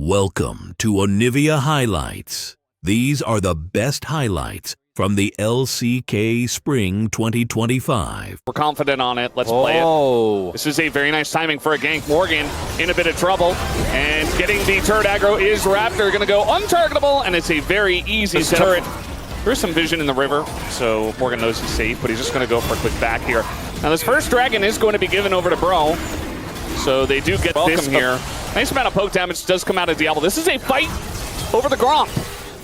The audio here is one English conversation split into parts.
Welcome to Onivia Highlights. These are the best highlights from the LCK Spring 2025. We're confident on it. Let's play it. This is a very nice timing for a gank. Morgan in a bit of trouble. And getting the turret aggro is Raptor. Going to go untargetable, and it's a very easy turret. There's some vision in the river, so Morgan knows he's safe, but he's just going to go for a quick back here. Now this first dragon is going to be given over to Bro. So they do get welcome here. Nice amount of poke damage does come out of Diablo. This is a fight over the Gromp.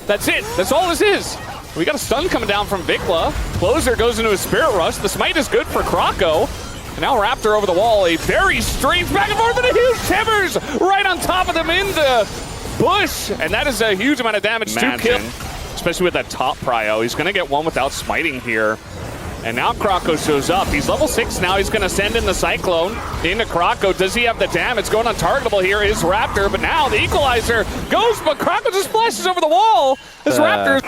That's it. That's all this is. We got a stun coming down from Vikla. Closer goes into a Spirit Rush. The smite is good for Krako. And now Raptor over the wall. A very strange back and forth with a huge timbers right on top of them into Bush. And that is a huge amount of damage to kill. Especially with that top prio. He's going to get one without smiting here. And now Krako shows up. He's level 6 now. He's going to send in the Cyclone into Krako. Does he have the damage? Going untargetable here is Raptor. But now the Equalizer goes, but Krako just splashes over the wall. This Raptor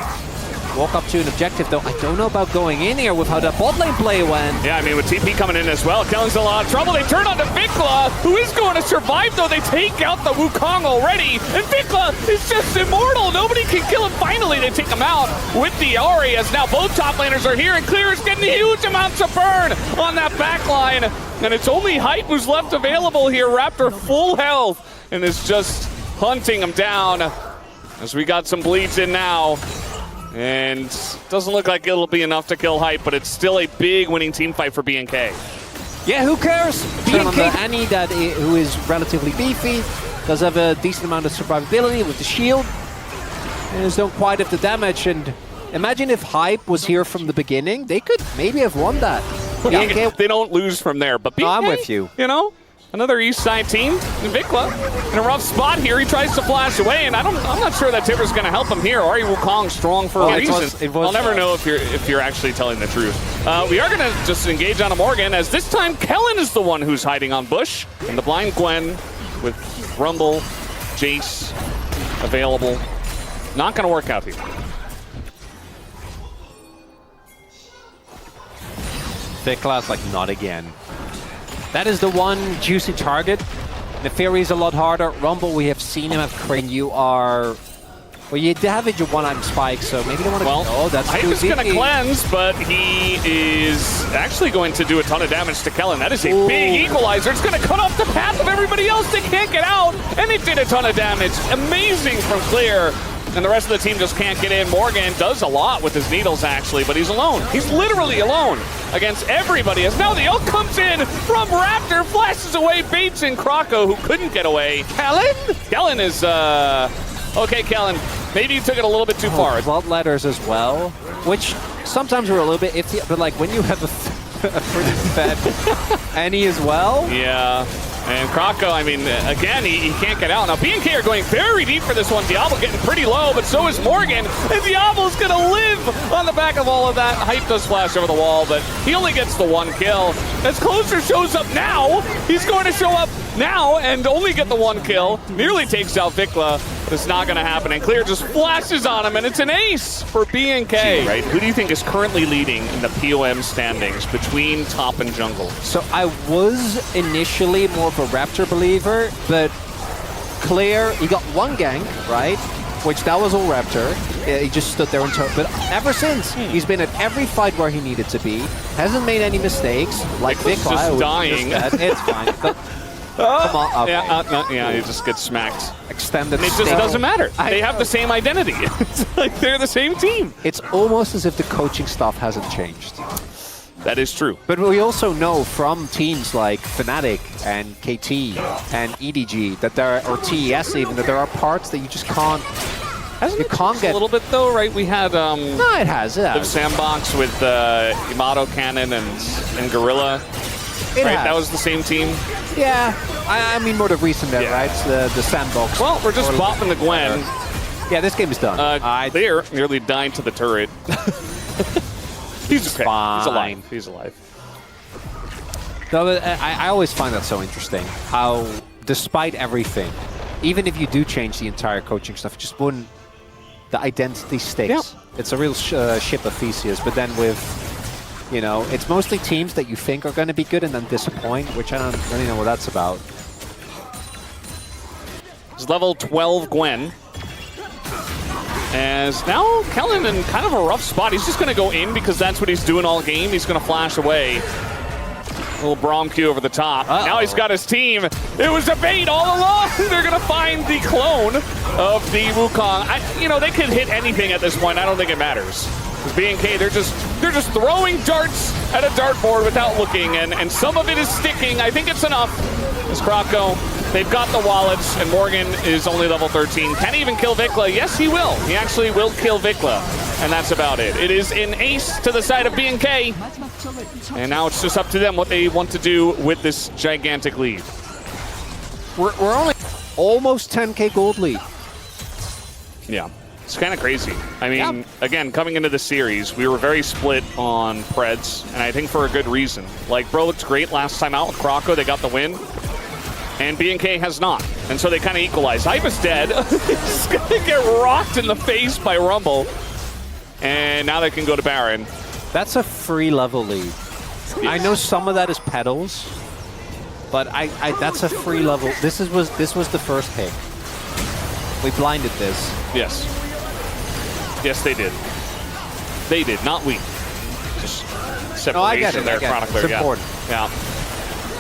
walk up to an objective, though. I don't know about going in here with how that bot lane play went. Yeah, I mean, with TP coming in as well, Kellen's in a lot of trouble. They turn on to Vikla, who is going to survive, though. They take out the Wukong already, and Vikla is just immortal. Nobody can kill him. Finally, they take him out with the Ahri, as now both top laners are here, and Clear is getting huge amounts of burn on that back line. And it's only Hype who's left available here. Raptor full health, and is just hunting him down, as we got some bleeds in now. And doesn't look like it'll be enough to kill Hype, but it's still a big winning team fight for BNK. Yeah, who cares? BNK, Annie, who is relatively beefy, does have a decent amount of survivability with the shield, and is don't quite have the damage. And imagine if Hype was here from the beginning, they could maybe have won that. BNK, they don't lose from there, but BNK, no, I'm with you. You know, another East Side team, Vikla, in a rough spot here. He tries to flash away, and I'm not sure that Timber's going to help him here. Ahri Wukong strong for a reason. I'll never know if you're actually telling the truth. We are going to just engage on a Morgan, as this time Kellen is the one who's hiding on Bush, and the blind Gwen with Rumble, Jace available. Not going to work out here. Vikla's like, not again. That is the one juicy target. Neferi is a lot harder. Rumble, we have seen him have Crane. You are... Well, you have it your one-arm spike, so maybe you don't want to... Well, oh, that's Hype is going to cleanse, but he is actually going to do a ton of damage to Kellen. That is a big equalizer. It's going to cut off the path of everybody else. They can't get out, and it did a ton of damage. Amazing from Clear. And the rest of the team just can't get in. Morgan does a lot with his needles, actually, but he's alone. He's literally alone against everybody. As now the ult comes in from Raptor, flashes away, baits in Krako, who couldn't get away. Kellen? Kellen is, okay, Kellen. Maybe you took it a little bit too far. Blood letters as well, which sometimes are a little bit iffy, but like when you have a pretty fat Annie as well. Yeah. And Krako, I mean, again, he can't get out. Now, BNK are going very deep for this one. Diablo getting pretty low, but so is Morgan. And Diablo's going to live on the back of all of that. Hype does flash over the wall, but he only gets the one kill. As Closer shows up now, he's going to show up now and only get the one kill. Nearly takes out Vikla, but it's not going to happen. And Clear just flashes on him, and it's an ace for BNK. Right? Who do you think is currently leading in the POM standings between top and jungle? So I was initially more of a Raptor believer, but Clear, he got one gank, right? Which that was all Raptor. He just stood there and took. But ever since, he's been at every fight where he needed to be. Hasn't made any mistakes. Like Vikla, just dying. It's fine. But, come on. Okay. Yeah, he just gets smacked. Extended. It just doesn't matter. They have the same identity. It's like they're the same team. It's almost as if the coaching staff hasn't changed. That is true. But we also know from teams like Fnatic and KT and EDG that there are, or TES even, that there are parts that you just can't. You can't get a little bit though, right? We had no, it has. the sandbox with Yamato Cannon and Gorilla. That was the same team. Yeah, I mean more the recent there, right? The sandbox. Well, we're just bopping the Gwen. Yeah, this game is done. Clear nearly dying to the turret. He's okay. Fine. He's alive. He's alive. No, but I always find that so interesting. How, despite everything, even if you do change the entire coaching stuff, just wouldn't. The identity sticks. Yep. It's a real ship of Theseus. But then with, you know, it's mostly teams that you think are going to be good and then disappoint, which I don't really know what that's about. His level 12 Gwen. As now Kellen in kind of a rough spot. He's just going to go in because that's what he's doing all game. He's going to flash away. Little Braum Q over the top. Now he's got his team. It was a bait all along. They're going to find the clone of the Wukong. You know, they can hit anything at this point. I don't think it matters. Because B&K, they're just throwing darts at a dartboard without looking, and some of it is sticking. I think it's enough. As Krocko, they've got the wallets, and Morgan is only level 13. Can he even kill Vikla? Yes, he will. He actually will kill Vikla, and that's about it. It is an ace to the side of B&K, and now it's just up to them what they want to do with this gigantic lead. We're only almost 10K gold lead. Yeah. It's kind of crazy. I mean, again, coming into the series, we were very split on Preds, and I think for a good reason. Like, Bro looked great last time out with Krocko. They got the win. And B&K has not. And so they kind of equalized. Hype is dead. He's going to get rocked in the face by Rumble. And now they can go to Baron. That's a free level lead. Yes. I know some of that is pedals, but that's a free level. This was the first pick. We blinded this. Yes. Yes, they did. They did, not we. Just separation I get it, there, Chronicler. It's important. Yeah.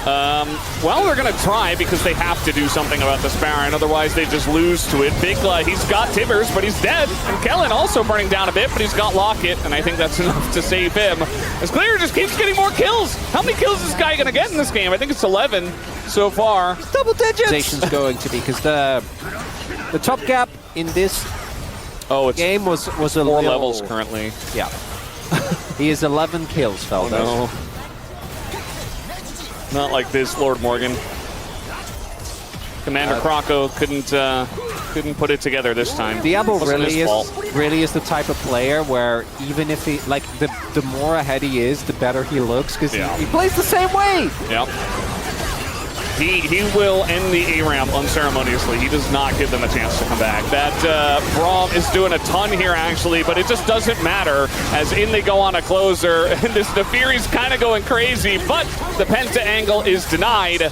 Well, they're going to try because they have to do something about this Baron. Otherwise, they just lose to it. Vikla, he's got Tibbers, but he's dead. And Kellen also burning down a bit, but he's got Locket, and I think that's enough to save him. As Clear just keeps getting more kills. How many kills is this guy going to get in this game? I think it's 11 so far. Double digits! Going to be, because the top gap in this game was a 4 levels currently. Yeah. He is 11 kills, Feldas. Oh, no. Not like this, Lord Morgan. Commander Krocko couldn't put it together this time. Diablo really is the type of player where even if he, like, the more ahead he is, the better he looks, because he plays the same way. Yep. He will end the ARAM unceremoniously. He does not give them a chance to come back. That Braum is doing a ton here, actually, but it just doesn't matter, as in they go on a closer, and this Nefiri's kind of going crazy, but the Penta angle is denied.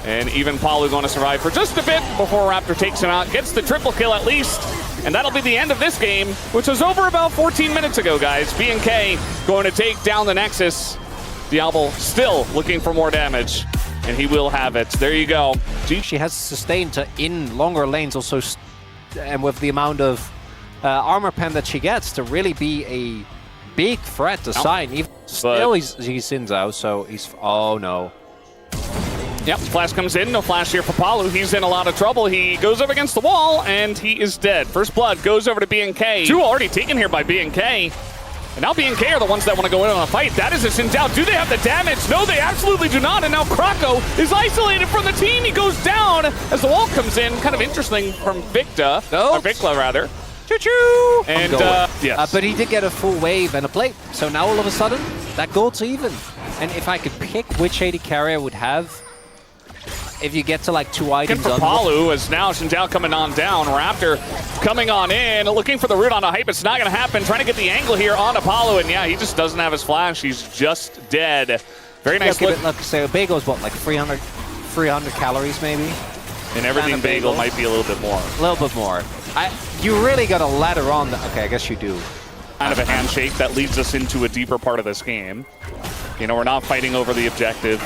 And even Palu going to survive for just a bit before Raptor takes him out, gets the triple kill at least, and that'll be the end of this game, which was over about 14 minutes ago, guys. B&K going to take down the Nexus. Diablo still looking for more damage. And he will have it. There you go. She has sustained to in longer lanes also, and with the amount of armor pen that she gets to really be a big threat to sign. Even still, he's in out, so he's... Oh, no. Yep, Flash comes in. No Flash here for Palu. He's in a lot of trouble. He goes up against the wall, and he is dead. First blood goes over to B&K. 2 already taken here by B&K. And now B&K are the ones that want to go in on a fight. That is a Sin Doubt. Do they have the damage? No, they absolutely do not. And now Krocko is isolated from the team. He goes down as the wall comes in. Kind of interesting from Victa, or Vikla rather. Choo-choo! And yes. But he did get a full wave and a plate. So now all of a sudden, that gold's even. And if I could pick which AD carrier would have, if you get to like 2 items for Palu, as now Shinjao coming on down. Raptor coming on in, looking for the root on a Hype. It's not going to happen. Trying to get the angle here on Apollo, and yeah, he just doesn't have his flash. He's just dead. Very nice look. Look, so Bagel's what, like 300 calories maybe? And everything Bagel might be a little bit more. A little bit more. You really got to ladder on the... Okay, I guess you do. Kind of a handshake that leads us into a deeper part of this game. You know, we're not fighting over the objective.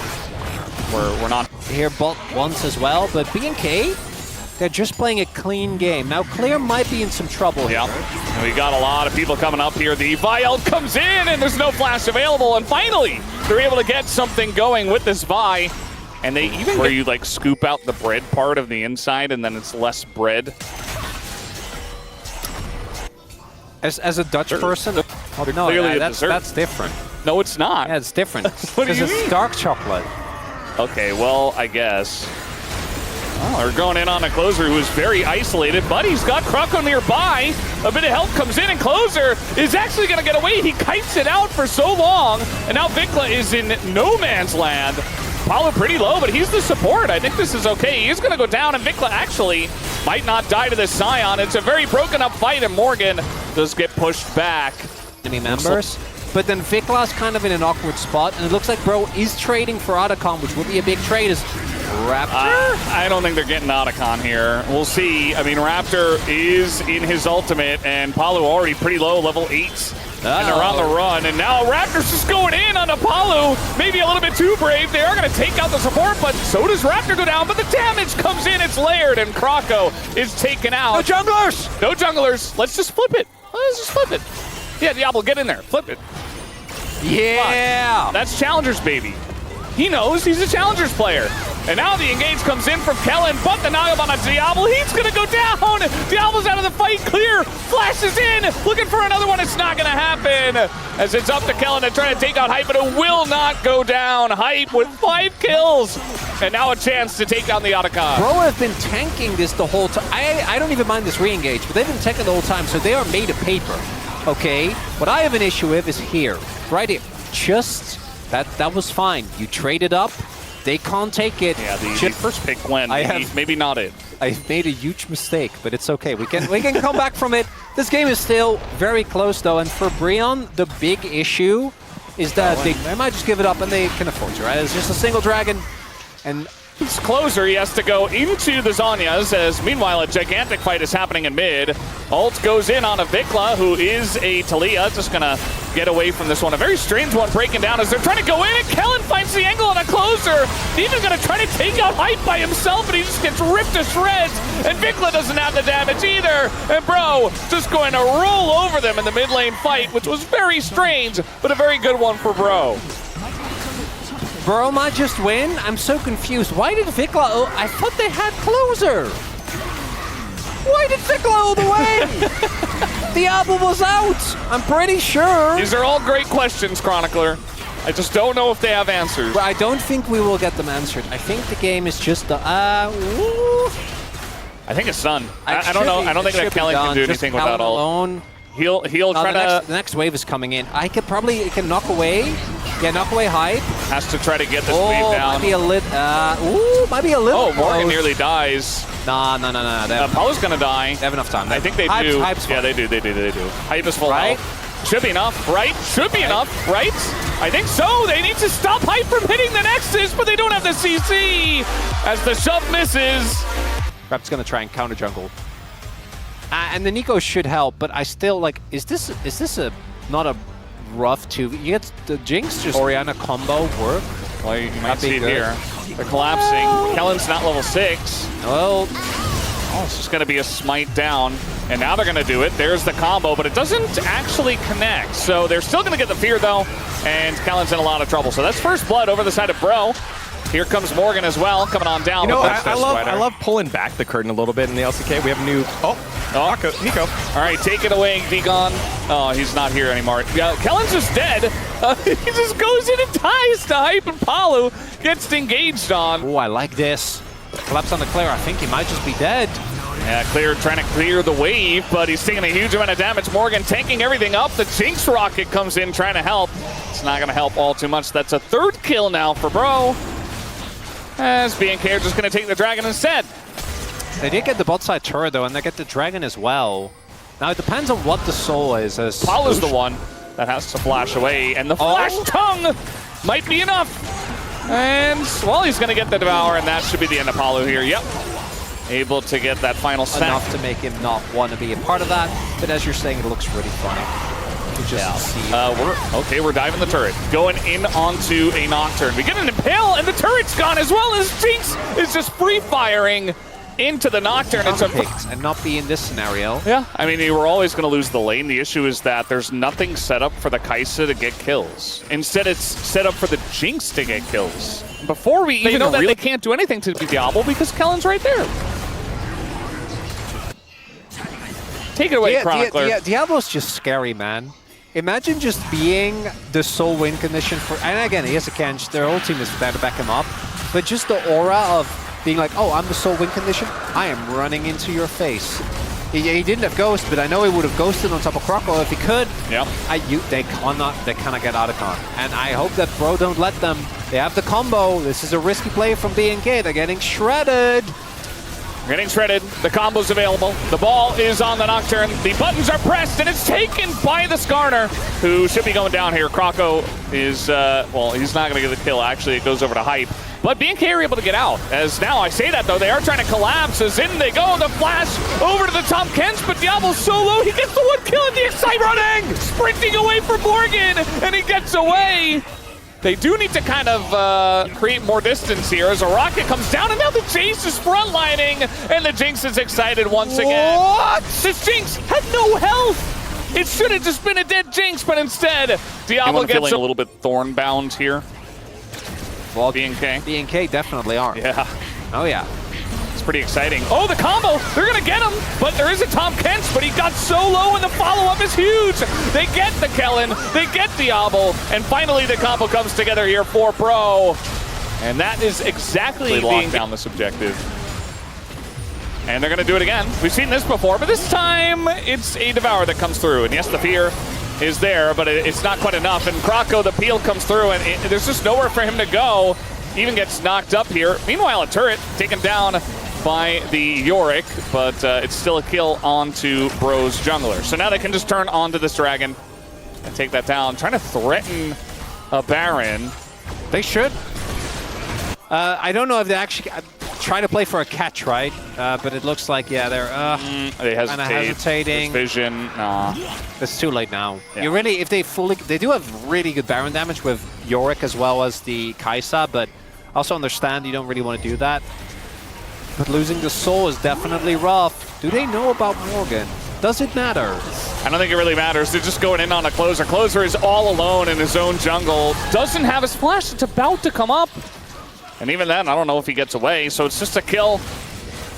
We're not here bot once as well, but B&K, they're just playing a clean game. Now Clear might be in some trouble here. And we got a lot of people coming up here. The Vi ult comes in and there's no flash available, and finally they're able to get something going with this Vi. And they even where you like scoop out the bread part of the inside and then it's less bread. As a Dutch person, no, that's different. No, it's not. Yeah, it's different. What do you mean? It's dark chocolate. Okay, well, I guess. Oh, they're going in on a closer who is very isolated, but he's got Krocko nearby. A bit of help comes in, and closer is actually going to get away. He kites it out for so long, and now Vikla is in no man's land. Palu pretty low, but he's the support. I think this is okay. He's going to go down, and Vikla actually might not die to this Scion. It's a very broken up fight, and Morgan does get pushed back. Enemy members. But then Vikla's kind of in an awkward spot, and it looks like Bro is trading for Otacon, which would be a big trade, as Raptor? I don't think they're getting Otacon here. We'll see. I mean, Raptor is in his ultimate, and Palu already pretty low, level 8. And they're on the run, and now Raptor's just going in on Apollo. Maybe a little bit too brave. They are going to take out the support, but so does Raptor go down. But the damage comes in. It's layered, and Croco is taken out. No junglers! No junglers. Let's just flip it. Let's just flip it. Yeah, Diablo, get in there. Flip it. Yeah! That's Challengers, baby. He knows he's a Challengers player. And now the engage comes in from Kellen, but the knock-up on a Diablo. He's going to go down. Diablo's out of the fight. Clear. Flashes in. Looking for another one. It's not going to happen. As it's up to Kellen to try to take out Hype, but it will not go down. Hype with 5 kills. And now a chance to take down the Otacon. Bro have been tanking this the whole time. I don't even mind this re-engage, but they've been tanking the whole time, so they are made of paper. Okay? What I have an issue with is here. Right here. Just, that was fine. You traded up. They can't take it. Yeah, the first pick went. Maybe not it. I've made a huge mistake, but it's okay. We can come back from it. This game is still very close, though, and for Brion, the big issue is that they might just give it up, and they can afford to, right? It's just a single dragon, and it's closer. He has to go into the Zhonya's, as meanwhile a gigantic fight is happening in mid. Ult goes in on a Vikla, who is a Talia, just gonna get away from this one. A very strange one breaking down as they're trying to go in, and Kellen finds the angle on a closer. He's even gonna try to take out Hype by himself, and he just gets ripped to shreds. And Vikla doesn't have the damage either. And Bro just going to roll over them in the mid lane fight, which was very strange, but a very good one for Bro. Bro might just win? I'm so confused. Why did Vikla... Oh, I thought they had closer. Why did Vikla all the way? Diablo was out. I'm pretty sure. These are all great questions, Chronicler. I just don't know if they have answers. But I don't think we will get them answered. I think the game is just the... I think it's done. I don't know. I don't think that Kellen can do anything without ult. He'll try to... The next wave is coming in. I could probably... It can knock away. Yeah, knock away Hype. Has to try to get this wave down. Might be a might be a little Oh, Morgan nearly dies. No. Apollo's gonna die. They have enough time. I think they do. Yeah, they do. Hype is full health. Should be enough, right? Should be enough, right? I think so. They need to stop Hype from hitting the Nexus, but they don't have the CC. As the shove misses. Rap's gonna try and counter jungle. And the Nico should help, but I still like. Is this not a rough 2? You get the Jinx just Orianna combo work. Well, you might see it here. They're collapsing. Kellen's not level 6. Well, it's just going to be a smite down. And now they're going to do it. There's the combo, but it doesn't actually connect. So they're still going to get the fear, though. And Kellen's in a lot of trouble. So that's first blood over the side of Bro. Here comes Morgan as well, coming on down. You know, I love pulling back the curtain a little bit in the LCK. We have a new... Nico. All right, take it away, Vigon. Oh, he's not here anymore. Kellen's just dead. He just goes in and ties to Hype, and Palu gets engaged on. Oh, I like this. Collapse on the Claire. I think he might just be dead. Yeah, Clear trying to clear the wave, but he's taking a huge amount of damage. Morgan tanking everything up. The Jinx rocket comes in trying to help. It's not going to help all too much. That's a 3rd kill now for Bro. As BNK are just going to take the dragon instead. They did get the bot side turret though, and they get the dragon as well. Now it depends on what the soul is. Paulu's the one that has to flash away, and the flash tongue might be enough. And, well, he's going to get the devour, and that should be the end of Palu here. Yep. Able to get that final set. Enough to make him not want to be a part of that, but as you're saying, it looks really funny. We're diving the turret. Going in onto a Nocturne. We get an Impale, and the turret's gone as well as Jinx is just free-firing into the Nocturne. It's and not be in this scenario. Yeah, I mean, you were always going to lose the lane. The issue is that there's nothing set up for the Kai'Sa to get kills. Instead, it's set up for the Jinx to get kills. Before we even know that they can't do anything to Diablo because Kellen's right there. Take it away, Chronicler. Diablo's just scary, man. Imagine just being the sole win condition for... And again, he has a Kench. Their whole team is there to back him up. But just the aura of being like, oh, I'm the sole win condition. I am running into your face. He didn't have Ghost, but I know he would have ghosted on top of Croco if he could. Yeah. They cannot get Otacon. And I hope that Bro don't let them. They have the combo. This is a risky play from BNK. They're getting shredded. Getting shredded. The combo's available. The ball is on the Nocturne. The buttons are pressed, and it's taken by the Skarner, who should be going down here. Croco is, well, he's not going to get the kill. Actually, it goes over to Hype. But B&K are able to get out. As now I say that though, they are trying to collapse. As in they go, the flash over to the Tom Kench, but Diablo's solo. He gets the one kill and the Excite running, sprinting away from Morgan, and he gets away. They do need to kind of create more distance here as a rocket comes down, and now the Jace is frontlining, and the Jinx is excited once again. What? This Jinx had no health. It should have just been a dead Jinx, but instead, Diablo gets feeling a little bit thorn-bound here. Well, B&K. B&K definitely are. Yeah. Oh, yeah. It's pretty exciting. Oh, the combo! They're gonna get him, but there is a Tom Kench, but he got so low, and the follow-up is huge. They get the Kellen, they get Diablo, and finally the combo comes together here for Pro. And that is exactly locked down this objective. And they're gonna do it again. We've seen this before, but this time it's a Devour that comes through. And yes, the fear is there, but it's not quite enough. And Krako, the peel comes through, and there's just nowhere for him to go. Even gets knocked up here. Meanwhile, a turret taken down by the Yorick, but it's still a kill onto Bro's jungler. So now they can just turn onto this dragon and take that down. Trying to threaten a Baron. They should. I don't know if they actually try to play for a catch, right? But it looks like, yeah, they're they hesitating. There's vision, nah. It's too late now. Yeah. You really, if they do have really good Baron damage with Yorick as well as the Kaisa, but also understand you don't really want to do that. But losing the soul is definitely rough. Do they know about Morgan? Does it matter? I don't think it really matters. They're just going in on a Closer. Closer is all alone in his own jungle. Doesn't have his flash. It's about to come up. And even then, I don't know if he gets away. So it's just a kill.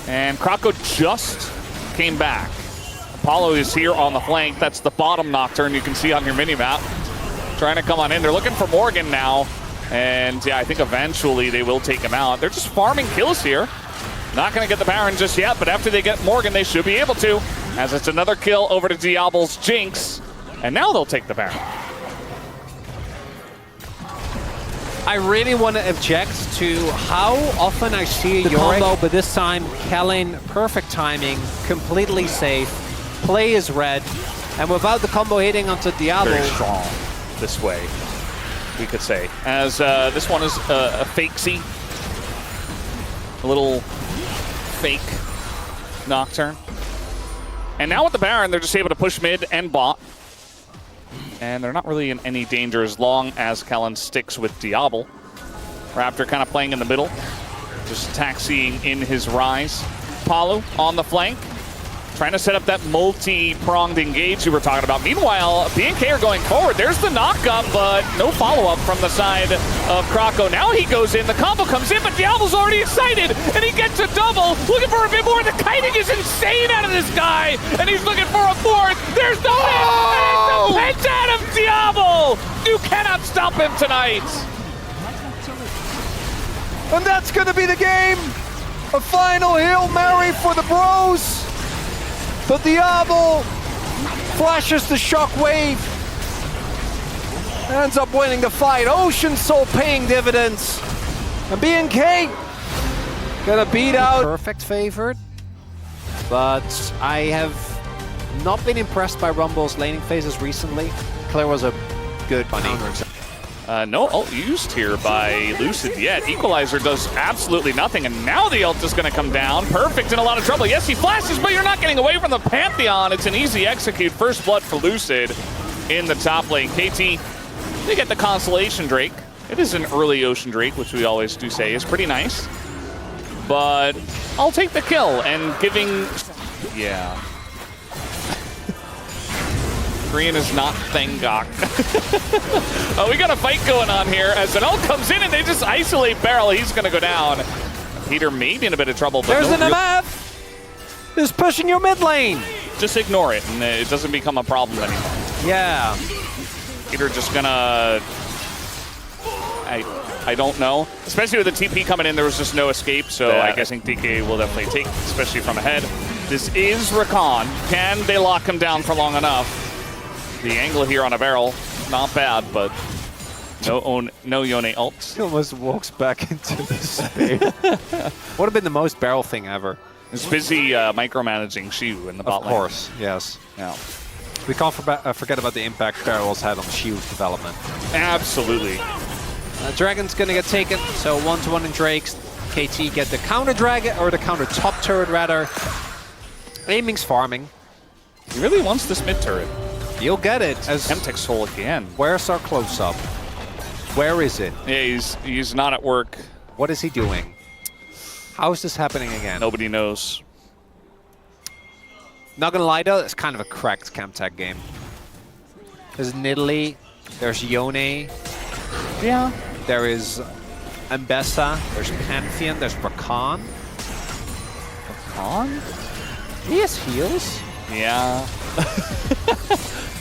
And Krako just came back. Apollo is here on the flank. That's the bottom Nocturne you can see on your minimap. Trying to come on in. They're looking for Morgan now. And yeah, I think eventually they will take him out. They're just farming kills here. Not going to get the Baron just yet, but after they get Morgan, they should be able to. As it's another kill over to Diablo's Jinx. And now they'll take the Baron. I really want to object to how often I see the combo, but this time, Kellen, perfect timing, completely safe. Play is red, and without the combo hitting onto Diablo. Very strong this way, we could say. As this one is a fakesy. A little fake Nocturne. And now with the Baron, they're just able to push mid and bot. And they're not really in any danger as long as Kellen sticks with Diablo. Raptor kind of playing in the middle, just taxiing in his rise. Palu on the flank, trying to set up that multi-pronged engage you were talking about. Meanwhile, B&K are going forward. There's the knock-up, but no follow-up from the side of Krako. Now he goes in, the combo comes in, but Diablo's already excited, and he gets a double, looking for a bit more. The kiting is insane out of this guy, and he's looking for a fourth. There's the hit, and it's the penta out of Diablo! You cannot stop him tonight. And that's going to be the game. A final Hail Mary for the Bros. But Diablo flashes the shockwave. Ends up winning the fight. Ocean Soul paying dividends. And B&K gonna beat out. Perfect favorite. But I have not been impressed by Rumble's laning phases recently. Claire was a good counter. No ult used here by Lucid yet. Equalizer does absolutely nothing, and now the ult is going to come down. Perfect in a lot of trouble. Yes, he flashes, but you're not getting away from the Pantheon. It's an easy execute. First blood for Lucid in the top lane. KT, they get the Constellation Drake. It is an early Ocean Drake, which we always do say is pretty nice. But I'll take the kill, and giving... Yeah. Green is not Thengok. Oh, we got a fight going on here as an ult comes in and they just isolate Barrel. He's going to go down. Peter may be in a bit of trouble. But there's an MF. Is pushing your mid lane. Just ignore it and it doesn't become a problem anymore. Yeah. Peter just going to... I don't know. Especially with the TP coming in, there was just no escape. So I guess DK will definitely take, especially from ahead. This is Rakan. Can they lock him down for long enough? The angle here on a Barrel, not bad, but no Yone ult. He almost walks back into the space. Would have been the most Barrel thing ever. He's busy micromanaging Shu in the bot lane. Of course, yes. Yeah. We can't forget about the impact Barrel's had on Shu's development. Absolutely. Dragon's gonna get taken, so 1-1 in Drake's. KT get the counter dragon, or the counter top turret rather. Aiming's farming. He really wants this mid turret. You'll get it. As Semtex soul again. Where's our close-up? Where is it? Yeah, he's not at work. What is he doing? How is this happening again? Nobody knows. Not gonna lie though, it's kind of a cracked Camtech game. There's Nidalee, there's Yone, Yeah. there is Ambessa, there's Pantheon, there's Rakan. On? He has heals. Yeah.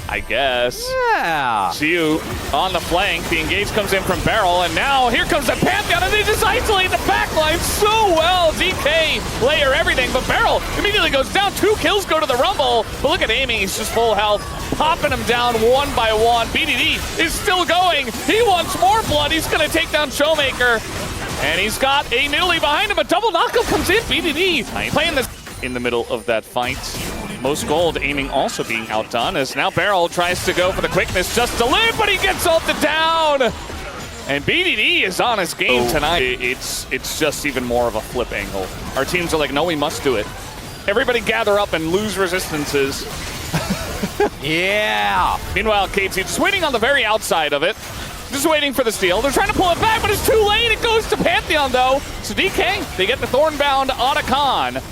I guess. Yeah. Xiu on the flank. The engage comes in from Barrel, and now here comes the Pantheon, and they just isolate the backline so well. DK layer everything, but Barrel immediately goes down. 2 kills go to the Rumble, but look at aiming. He's just full health, popping him down one by one. BDD is still going. He wants more blood. He's going to take down Showmaker, and he's got a Nidalee behind him. A double knockup comes in. BDD playing this in the middle of that fight. Most gold aiming also being outdone as now Barrel tries to go for the quickness just to live, but he gets ulted down. And BDD is on his game tonight. It's just even more of a flip angle. Our teams are like, no, we must do it. Everybody gather up and lose resistances. Yeah. Meanwhile, KT just waiting on the very outside of it. Just waiting for the steal. They're trying to pull it back, but it's too late. It goes to Pantheon, though. So DK, they get the Thornbound Otacon.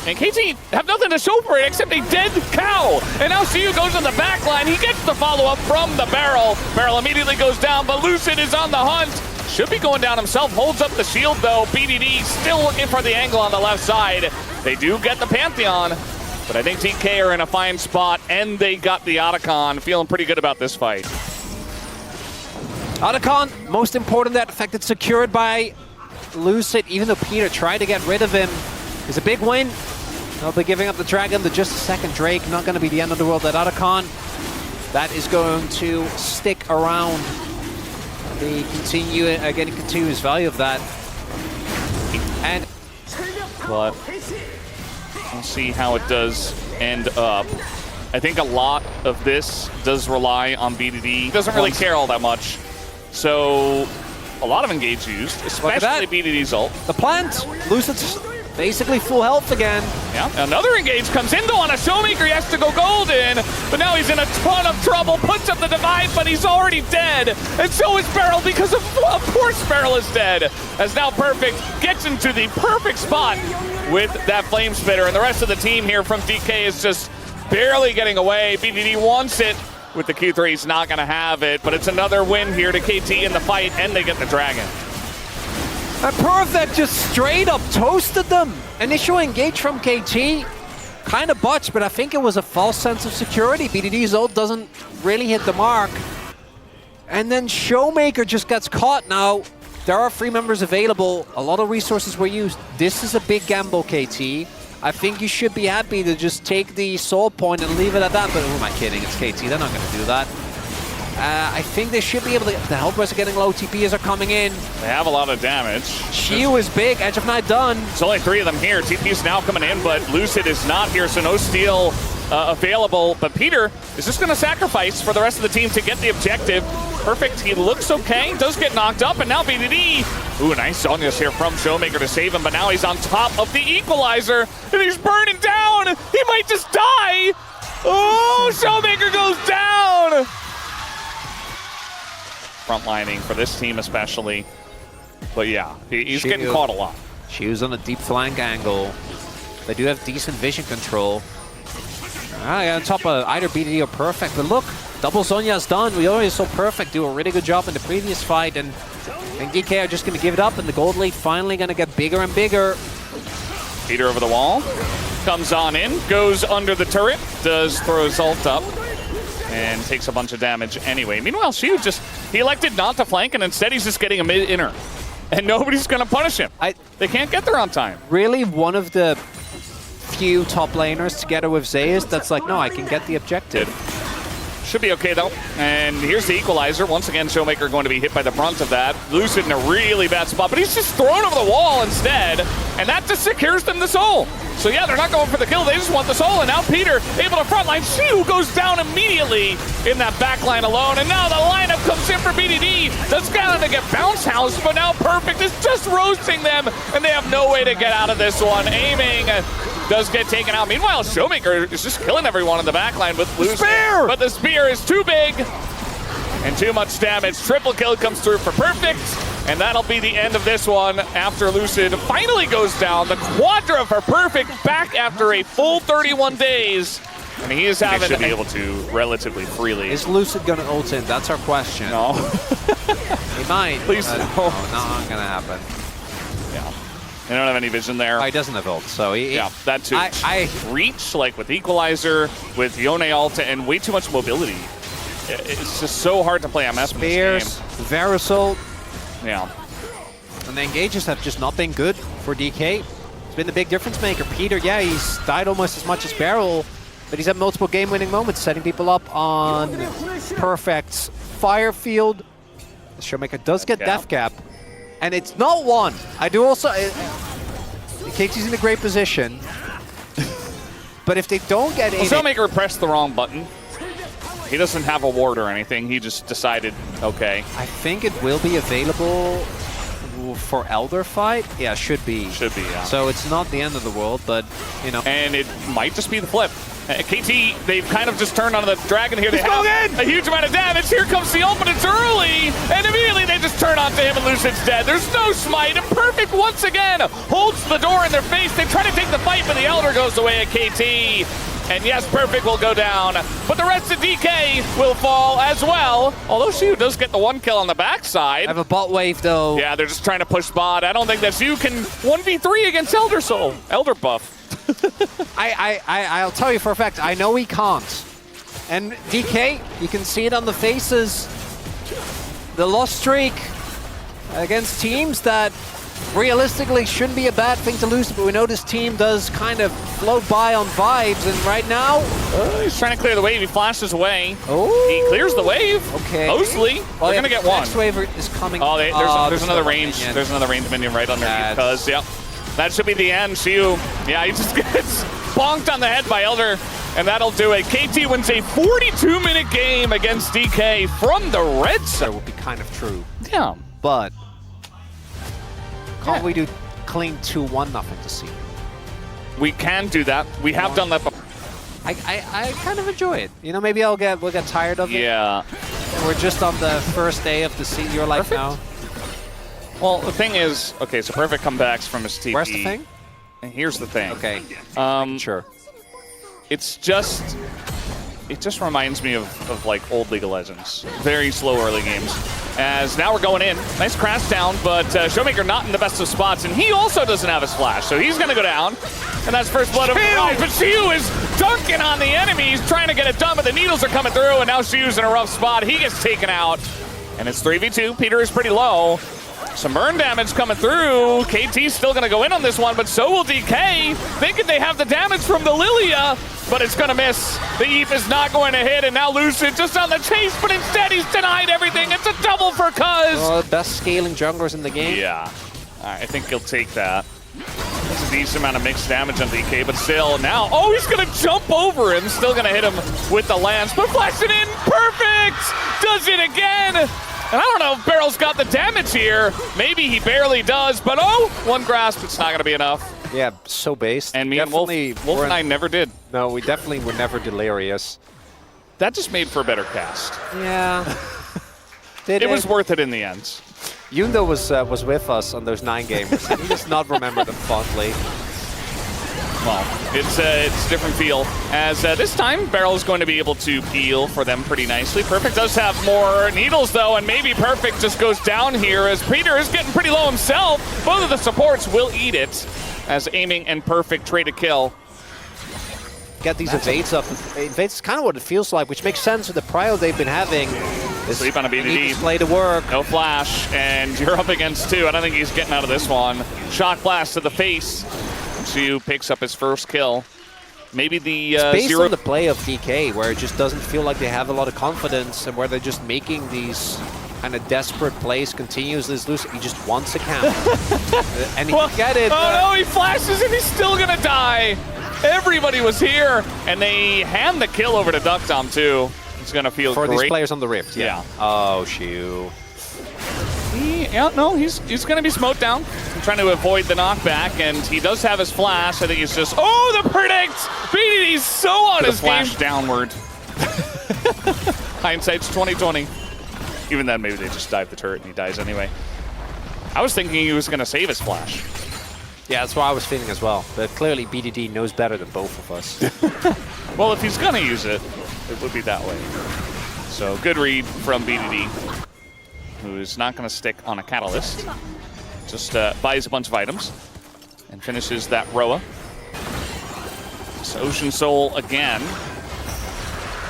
And KT have nothing to show for it except a dead cow. And now Xiu goes in the back line. He gets the follow-up from the Barrel. Barrel immediately goes down, but Lucid is on the hunt. Should be going down himself. Holds up the shield, though. BDD still looking for the angle on the left side. They do get the Pantheon, but I think TK are in a fine spot, and they got the Otacon. Feeling pretty good about this fight. Otacon, most important, that fact it's secured by Lucid, even though Peter tried to get rid of him. It's a big win. They'll be giving up the Dragon to just a second. Drake, not going to be the end of the world. That Otacon, that is going to stick around. The continuous value of that. And But we'll see how it does end up. I think a lot of this does rely on BDD. He doesn't really care all that much. So a lot of engage used, especially BDD's ult. the plant, Lucid's basically full health again. Yeah, another engage comes in though on a Showmaker. He has to go golden, but now he's in a ton of trouble. Puts up the divide, but he's already dead. And so is Barrel because of course Barrel is dead. As now Perfect gets into the perfect spot with that Flame Spitter. And the rest of the team here from DK is just barely getting away. BDD wants it. With the Q3, he's not going to have it, but it's another win here to KT in the fight, and they get the Dragon. And Perfect just straight up toasted them. Initial engage from KT, kind of botched, but I think it was a false sense of security. BDD's ult doesn't really hit the mark. And then Showmaker just gets caught now. There are 3 members available. A lot of resources were used. This is a big gamble, KT. I think you should be happy to just take the soul point and leave it at that. But who am I kidding? It's KT. They're not going to do that. I think they should be able to. The help are getting low. TPs are coming in. They have a lot of damage. Xiu is big. Edge of Night done. There's only 3 of them here. TP's now coming in, but Lucid is not here, so no steal available. But Peter is just going to sacrifice for the rest of the team to get the objective. Perfect. He looks okay. Does get knocked up, and now BDD. Ooh, nice Zonius here from Showmaker to save him, but now he's on top of the equalizer, and he's burning down. He might just die. Oh, Showmaker goes down. Frontlining for this team especially. But yeah, he's getting caught a lot. Xiu's on a deep flank angle. They do have decent vision control. On top of either BDD or Perfect, but look, double Zhonya's done. We already saw Perfect do a really good job in the previous fight, and DK are just going to give it up, and the gold lead finally going to get bigger and bigger. Peter over the wall, comes on in, goes under the turret, does throw his ult up, and takes a bunch of damage anyway. Meanwhile, Xiu he elected not to flank, and instead he's just getting a mid-inner. And nobody's going to punish him. They can't get there on time. Really one of the few top laners together with Zeus that's like, no, I can get the objective. Should be okay, though. And here's the equalizer. Once again, Showmaker going to be hit by the brunt of that. Lucid in a really bad spot, but he's just thrown over the wall instead, and that just secures them the soul. So yeah, they're not going for the kill. They just want the soul. And now Peter able to frontline. Siu goes down immediately in that backline alone. And now the lineup comes in for BDD. That's going to get bounce housed, but now Perfect is just roasting them. And they have no way to get out of this one. Aiming does get taken out. Meanwhile, Showmaker is just killing everyone in the backline with Lucid. Spear! But the spear is too big and too much damage. Triple kill comes through for Perfect. And that'll be the end of this one after Lucid finally goes down. The Quadra for Perfect back after a full 31 days. And he is having... They should be able to relatively freely. Is Lucid going to ult in? That's our question. No. He might. Please but no. Not going to happen. Yeah. They don't have any vision there. Oh, he doesn't have ult, so he... Yeah, that too. I Reach, like with Equalizer, with Yone Alta, and way too much mobility. It's just so hard to play MS in Spears, this game. Verisol, Yeah. and the engages have just not been good for DK. It's been the big difference maker. Peter, yeah, he's died almost as much as Beryl, but he's had multiple game-winning moments, setting people up on Perfect's fire field. The Showmaker does get Death Cap, and it's not one. I do also... KT's in a great position, but if they don't get in... Showmaker pressed the wrong button. He doesn't have a ward or anything. He just decided, okay. I think it will be available for Elder fight. Yeah, should be. Should be, yeah. So it's not the end of the world, but, you know. And it might just be the flip. KT, they've kind of just turned on the dragon here. They He's have going in! a huge amount of damage. Here comes the ult, but it's early. And immediately they just turn onto him and Lucid's dead. There's no smite. And Perfect once again holds the door in their face. They try to take the fight, but the Elder goes away at KT. And yes, Perfect will go down, but the rest of DK will fall as well. Although Siu does get the one kill on the backside. I have a bot wave, though. Yeah, they're just trying to push bot. I don't think that Siu can 1v3 against Elder Soul. Elder buff. I'll tell you for a fact, I know he can't. And DK, you can see it on the faces. The loss streak against teams that realistically shouldn't be a bad thing to lose, but we know this team does kind of float by on vibes, and right now... He's trying to clear the wave. He flashes away. Oh. He clears the wave. Okay. Mostly. Well, They're going to get one. Next wave is coming. Oh, there's another range. Minion. There's another range minion right under That's... because, yep. That should be the end. Siu, yeah, he just gets bonked on the head by Elder, and that'll do it. KT wins a 42-minute game against DK from the red side. That would be kind of true. Yeah. But can't we do clean 2-1 nothing to see? We can do that. We have done that before. I kind of enjoy it. You know, maybe we'll get tired of it. Yeah. We're just on the first day of the season. You're like, now. Well, the thing is, okay, so Perfect comebacks from his TP. Where's the thing? And here's the thing. Okay. Sure. It just reminds me of like old League of Legends. Very slow early games. As now we're going in. Nice crash down, but Showmaker not in the best of spots, and he also doesn't have his flash, so he's going to go down. And that's first blood of Rise, but Siu is dunking on the enemy. He's trying to get it done, but the needles are coming through, and now Siu's in a rough spot. He gets taken out, and it's 3v2. Peter is pretty low. Some burn damage coming through. KT's still going to go in on this one, but so will DK. Thinking they have the damage from the Lilia, but it's going to miss. The Eve is not going to hit, and now Lucid just on the chase, but instead he's denied everything. It's a double for Cuz. Best scaling junglers in the game. Yeah, I think he'll take that. That's a decent amount of mixed damage on DK, but still now, oh, he's going to jump over him. Still going to hit him with the lance, but flashes it in. Perfect! Does it again. And I don't know if Barrel's got the damage here. Maybe he barely does, but oh, one grasp, it's not going to be enough. Yeah, so based. And me and Wolf and I never did. No, we definitely were never delirious. That just made for a better cast. Yeah. It was worth it in the end. Yundo was with us on those 9 games. He does not remember them fondly. Well, it's a different feel. As this time, Barrel is going to be able to peel for them pretty nicely. Perfect does have more needles, though, and maybe Perfect just goes down here as Peter is getting pretty low himself. Both of the supports will eat it as Aiming and Perfect trade a kill. Get these evades up. Evades is kind of what it feels like, which makes sense with the prio they've been having. Sleep on a BDD. Play to work. No flash, and you're up against 2. I don't think he's getting out of this one. Shock blast to the face. Siu picks up his first kill. Maybe the it's based zero on the play of DK, where it just doesn't feel like they have a lot of confidence, and where they're just making these and a desperate plays continues this Lucid. He just wants a count. And he can get it. Oh no, he flashes and he's still gonna die. Everybody was here, and they hand the kill over to Duckdom too. It's gonna feel for great. these players on the Rift. Yeah. Oh, shoot. He's gonna be smoked down. I'm trying to avoid the knockback, and he does have his flash. I think he's just the predict. BDD's so on his flash game. Downward. Hindsight's 2020. Even then, maybe they just dive the turret and he dies anyway. I was thinking he was gonna save his flash. Yeah, that's what I was feeling as well. But clearly, BDD knows better than both of us. Well, if he's gonna use it, it would be that way. So good read from BDD, who is not gonna stick on a catalyst. Just buys a bunch of items and finishes that Roa. It's Ocean Soul again.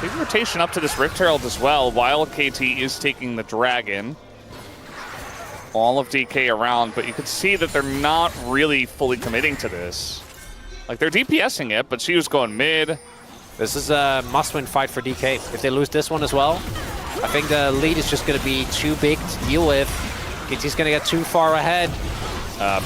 Big rotation up to this Rift Herald as well, while KT is taking the Dragon. All of DK around, but you can see that they're not really fully committing to this. Like, they're DPSing it, but she was going mid. This is a must-win fight for DK. If they lose this one as well, I think the lead is just going to be too big to deal with. KT's going to get too far ahead.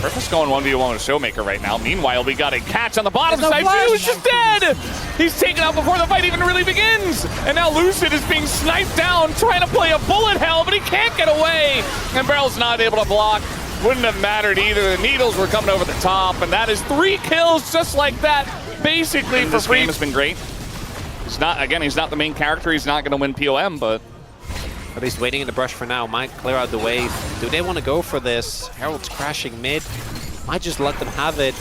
Perfect's going 1v1 with Showmaker right now. Meanwhile, we got a catch on the bottom side. flash. Zeus is dead! He's taken out before the fight even really begins! And now Lucid is being sniped down, trying to play a bullet hell, but he can't get away! And Barrel's not able to block. Wouldn't have mattered either. The needles were coming over the top, and that is 3 kills just like that, basically for free. This game has been great. He's not the main character. He's not going to win POM, but At least waiting in the brush for now. Might clear out the wave. Do they want to go for this? Herald's crashing mid. Might just let them have it.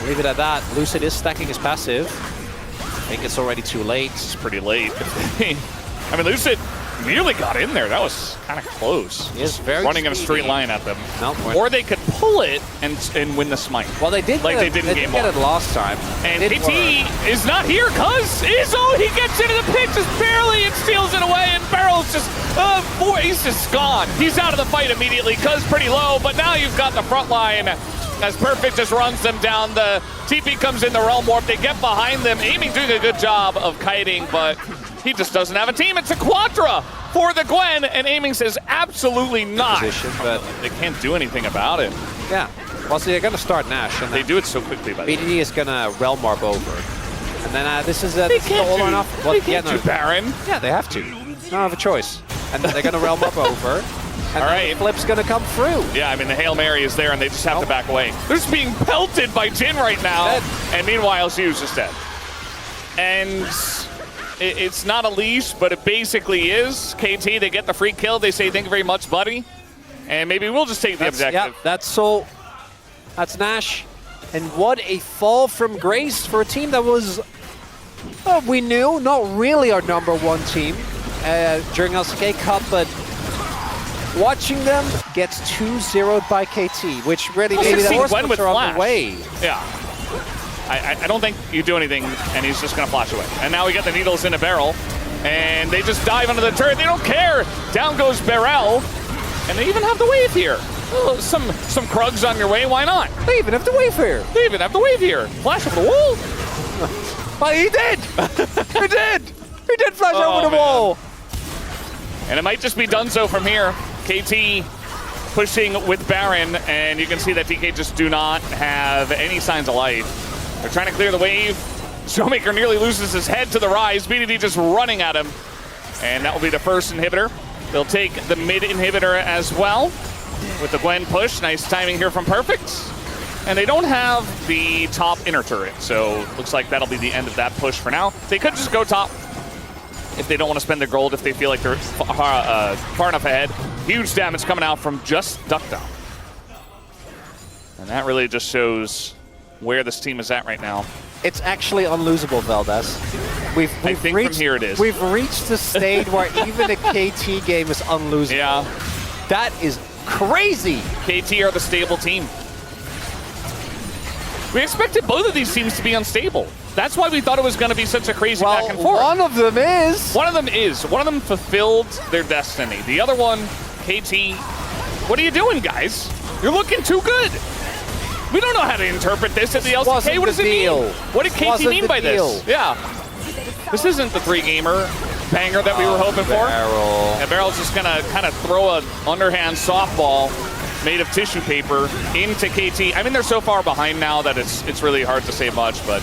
Leave it at that. Lucid is stacking his passive. I think it's already too late. It's pretty late. I mean, Lucid nearly got in there. That was kind of close. He is very running in a speedy. straight line at them. No, or they could pull it and win the smite. Well, they did. Like They did game get one. it last time. And It KT worked. is not here because Izzo, he gets into the pit just barely and steals it away, and Barrel's just, he's just gone. He's out of the fight immediately because pretty low, but now you've got the front line as Perfect just runs them down. The TP comes in the Realm Warp. They get behind them. Aiming doing a good job of kiting, but he just doesn't have a team. It's a Quadra for the Gwen, and Aiming says absolutely not. Position, but They can't do anything about it. yeah. Well, see, they're going to start Nash, and They do it so quickly, by the way. BDD is going to Realm Warp over. And then this is They this is the can't all do, or nothing. Well, they can't yeah, no, do Baron. yeah, they have to. They don't have a choice. And then they're going to Realm Warp over. And All then right. the flip's going to come through. Yeah, I mean, the Hail Mary is there, and they just have to back away. They're just being pelted by Jin right now, Dead. and meanwhile, Zeus is dead. And it's not a leash, but it basically is. KT, they get the free kill. They say, thank you very much, buddy. And maybe we'll just take the objective. Yeah, that's Soul. That's Nash. And what a fall from grace for a team that was, we knew, not really our #1 team during LCK Cup, but watching them gets 2-0'd by KT, which really maybe the horse Gwen with are on flash. the way. Yeah. I don't think you do anything, and he's just going to flash away. And now we get the needles in a barrel, and they just dive under the turret. They don't care. Down goes Barrel, and they even have the wave here. Oh, some Krugs on your way, why not? They even have to wait for here. They even have the wave here. Flash over the wall. But he did! He did! He did flash Oh, over the man. wall! And it might just be Dunzo from here. KT pushing with Baron, and you can see that DK just do not have any signs of life. They're trying to clear the wave. Showmaker nearly loses his head to the rise. BDD just running at him. And that will be the first inhibitor. They'll take the mid inhibitor as well with the Gwen push. Nice timing here from Perfect. And they don't have the top inner turret, so looks like that'll be the end of that push for now. They could just go top if they don't want to spend their gold, if they feel like they're far enough ahead. Huge damage coming out from just Duckdown. And that really just shows where this team is at right now. It's actually unlosable, Valdez. We've I think reached, from here it is. We've reached the stage where even a KT game is unlosable. Yeah, That is crazy. KT are the stable team. We expected both of these teams to be unstable. That's why we thought it was going to be such a crazy back and forth. one of them is. One of them is. One of them fulfilled their destiny. The other one, KT, what are you doing, guys? You're looking too good. We don't know how to interpret this at the LCK. Wasn't What does the it deal. mean? What did KT Wasn't mean the by deal. this? Yeah. This isn't the 3-gamer. banger that we were hoping for. And Barrel's just gonna kind of throw an underhand softball made of tissue paper into KT. I mean, they're so far behind now that it's really hard to say much, but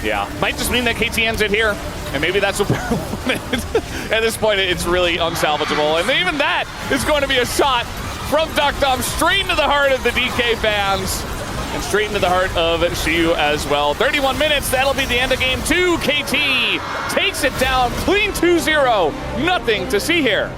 yeah. Might just mean that KT ends it here, and maybe that's what Barrel wanted. At this point, it's really unsalvageable, and even that is going to be a shot from Duckdom straight into the heart of the DK fans. And straight into the heart of Shiyu as well. 31 minutes, that'll be the end of game 2. KT takes it down, clean 2-0. Nothing to see here.